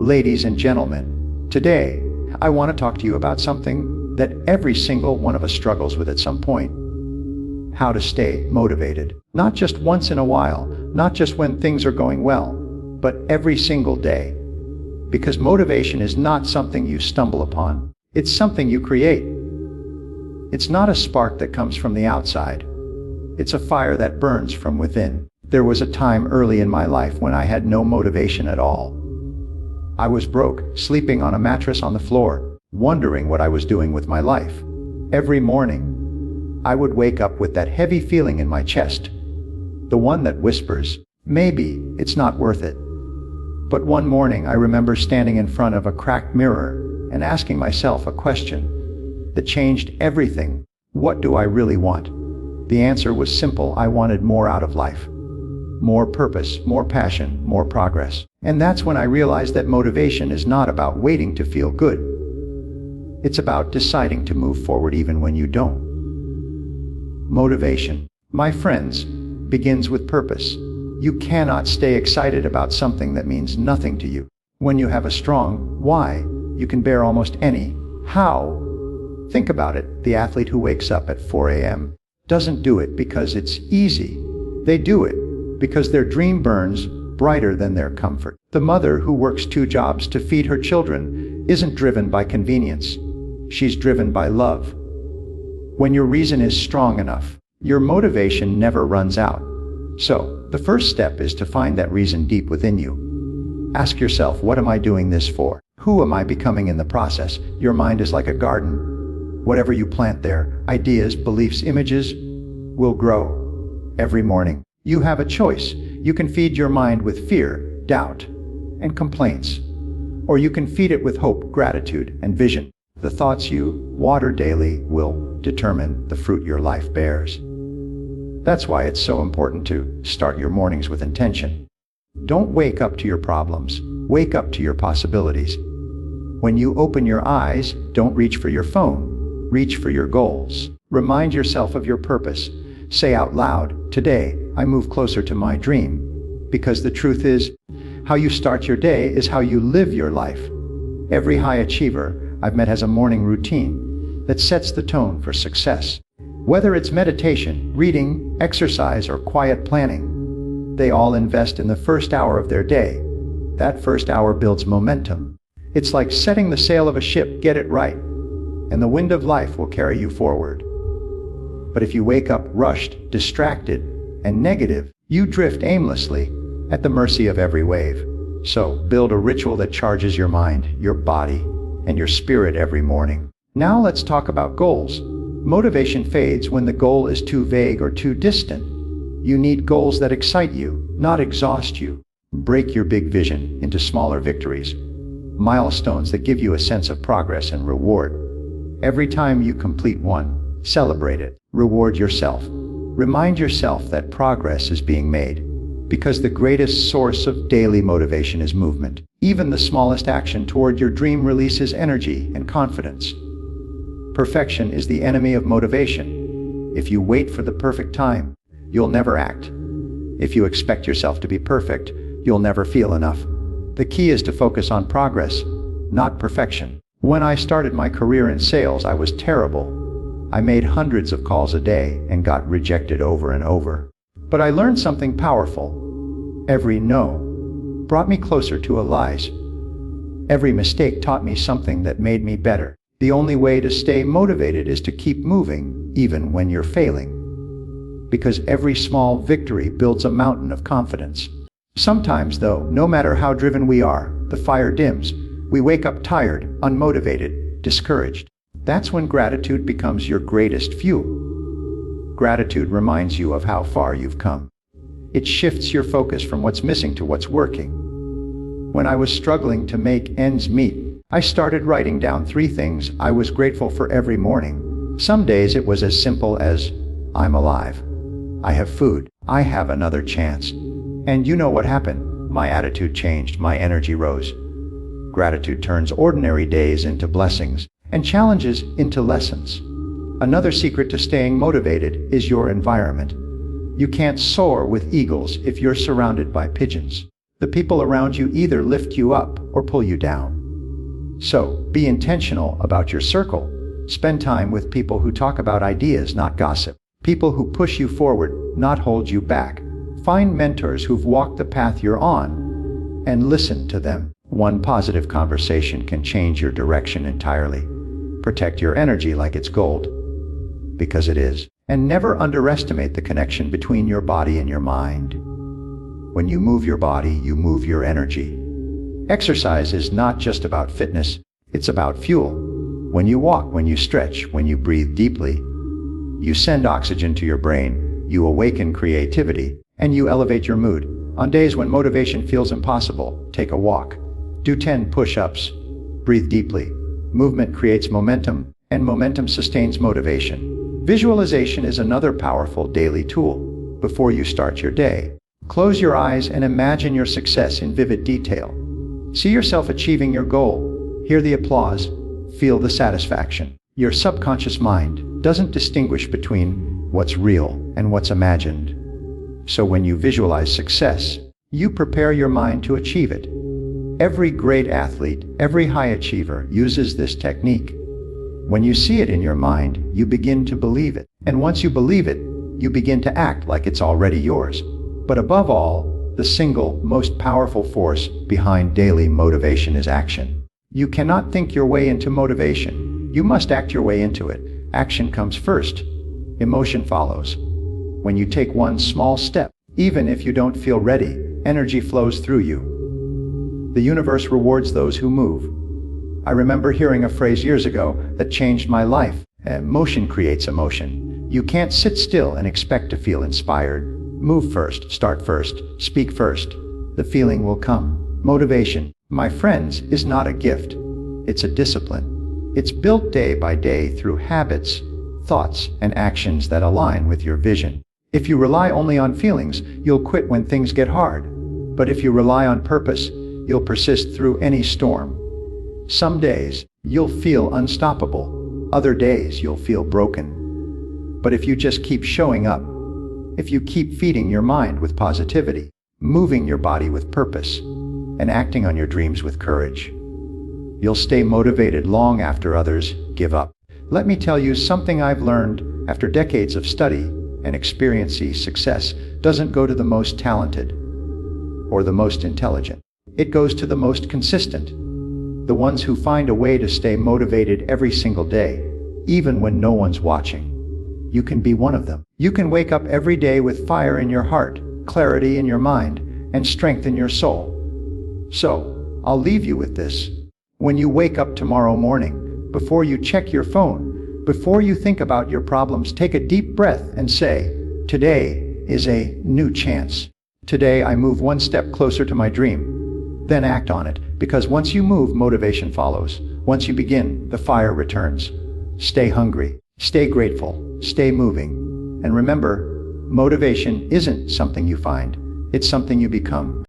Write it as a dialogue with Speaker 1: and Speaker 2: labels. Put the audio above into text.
Speaker 1: Ladies and gentlemen, today I want to talk to you about something that every single one of us struggles with at some point. How to stay motivated. Not just once in a while, not just when things are going well, but every single day. Because motivation is not something you stumble upon. It's something you create. It's not a spark that comes from the outside. It's a fire that burns from within. There was a time early in my life when I had no motivation at all. I was broke, sleeping on a mattress on the floor, wondering what I was doing with my life. Every morning, I would wake up with that heavy feeling in my chest. The one that whispers, maybe it's not worth it. But one morning I remember standing in front of a cracked mirror and asking myself a question that changed everything. What do I really want? The answer was simple. I wanted more out of life. More purpose, more passion, more progress. And that's when I realized that motivation is not about waiting to feel good. It's about deciding to move forward even when you don't. Motivation, my friends, begins with purpose. You cannot stay excited about something that means nothing to you. When you have a strong why, you can bear almost any how. Think about it. The athlete who wakes up at 4 a.m. doesn't do it because it's easy. They do it because their dream burns brighter than their comfort. The mother who works 2 jobs to feed her children isn't driven by convenience. She's driven by love. When your reason is strong enough, your motivation never runs out. So, the first step is to find that reason deep within you. Ask yourself, what am I doing this for? Who am I becoming in the process? Your mind is like a garden. Whatever you plant there, ideas, beliefs, images, will grow. Every morning, you have a choice. You can feed your mind with fear, doubt, and complaints. Or you can feed it with hope, gratitude, and vision. The thoughts you water daily will determine the fruit your life bears. That's why it's so important to start your mornings with intention. Don't wake up to your problems. Wake up to your possibilities. When you open your eyes, don't reach for your phone. Reach for your goals. Remind yourself of your purpose. Say out loud, today, I move closer to my dream. Because the truth is, how you start your day is how you live your life. Every high achiever I've met has a morning routine that sets the tone for success. Whether it's meditation, reading, exercise, or quiet planning, they all invest in the first hour of their day. That first hour builds momentum. It's like setting the sail of a ship. Get it right, and the wind of life will carry you forward. But if you wake up rushed, distracted, and negative, you drift aimlessly at the mercy of every wave. So, build a ritual that charges your mind, your body, and your spirit every morning. Now let's talk about goals. Motivation fades when the goal is too vague or too distant. You need goals that excite you, not exhaust you. Break your big vision into smaller victories, milestones that give you a sense of progress and reward. Every time you complete one, celebrate it. Reward yourself. Remind yourself that progress is being made. Because the greatest source of daily motivation is movement. Even the smallest action toward your dream releases energy and confidence. Perfection is the enemy of motivation. If you wait for the perfect time, you'll never act. If you expect yourself to be perfect, you'll never feel enough. The key is to focus on progress, not perfection. When I started my career in sales, I was terrible. I made hundreds of calls a day and got rejected over and over. But I learned something powerful. Every no brought me closer to a rise. Every mistake taught me something that made me better. The only way to stay motivated is to keep moving, even when you're failing. Because every small victory builds a mountain of confidence. Sometimes, though, no matter how driven we are, the fire dims. We wake up tired, unmotivated, discouraged. That's when gratitude becomes your greatest fuel. Gratitude reminds you of how far you've come. It shifts your focus from what's missing to what's working. When I was struggling to make ends meet, I started writing down 3 things I was grateful for every morning. Some days it was as simple as, I'm alive. I have food. I have another chance. And you know what happened? My attitude changed. My energy rose. Gratitude turns ordinary days into blessings and challenges into lessons. Another secret to staying motivated is your environment. You can't soar with eagles if you're surrounded by pigeons. The people around you either lift you up or pull you down. So, be intentional about your circle. Spend time with people who talk about ideas, not gossip. People who push you forward, not hold you back. Find mentors who've walked the path you're on, and listen to them. One positive conversation can change your direction entirely. Protect your energy like it's gold, because it is. And never underestimate the connection between your body and your mind. When you move your body, you move your energy. Exercise is not just about fitness, it's about fuel. When you walk, when you stretch, when you breathe deeply, you send oxygen to your brain, you awaken creativity, and you elevate your mood. On days when motivation feels impossible, take a walk. Do 10 push-ups. Breathe deeply. Movement creates momentum, and momentum sustains motivation. Visualization is another powerful daily tool. Before you start your day, close your eyes and imagine your success in vivid detail. See yourself achieving your goal. Hear the applause. Feel the satisfaction. Your subconscious mind doesn't distinguish between what's real and what's imagined. So when you visualize success, you prepare your mind to achieve it. Every great athlete, every high achiever uses this technique. When you see it in your mind, you begin to believe it. And once you believe it, you begin to act like it's already yours. But above all, the single most powerful force behind daily motivation is action. You cannot think your way into motivation. You must act your way into it. Action comes first. Emotion follows. When you take one small step, even if you don't feel ready, energy flows through you. The universe rewards those who move. I remember hearing a phrase years ago that changed my life. Motion creates emotion. You can't sit still and expect to feel inspired. Move first, start first, speak first. The feeling will come. Motivation, my friends, is not a gift. It's a discipline. It's built day by day through habits, thoughts, and actions that align with your vision. If you rely only on feelings, you'll quit when things get hard. But if you rely on purpose, you'll persist through any storm. Some days, you'll feel unstoppable. Other days, you'll feel broken. But if you just keep showing up, if you keep feeding your mind with positivity, moving your body with purpose, and acting on your dreams with courage, you'll stay motivated long after others give up. Let me tell you something I've learned after decades of study and experience. Success doesn't go to the most talented or the most intelligent. It goes to the most consistent. The ones who find a way to stay motivated every single day, even when no one's watching. You can be one of them. You can wake up every day with fire in your heart, clarity in your mind, and strength in your soul. So, I'll leave you with this. When you wake up tomorrow morning, before you check your phone, before you think about your problems, take a deep breath and say, today is a new chance. Today I move one step closer to my dream. Then act on it, because once you move, motivation follows. Once you begin, the fire returns. Stay hungry, stay grateful, stay moving. And remember, motivation isn't something you find, it's something you become.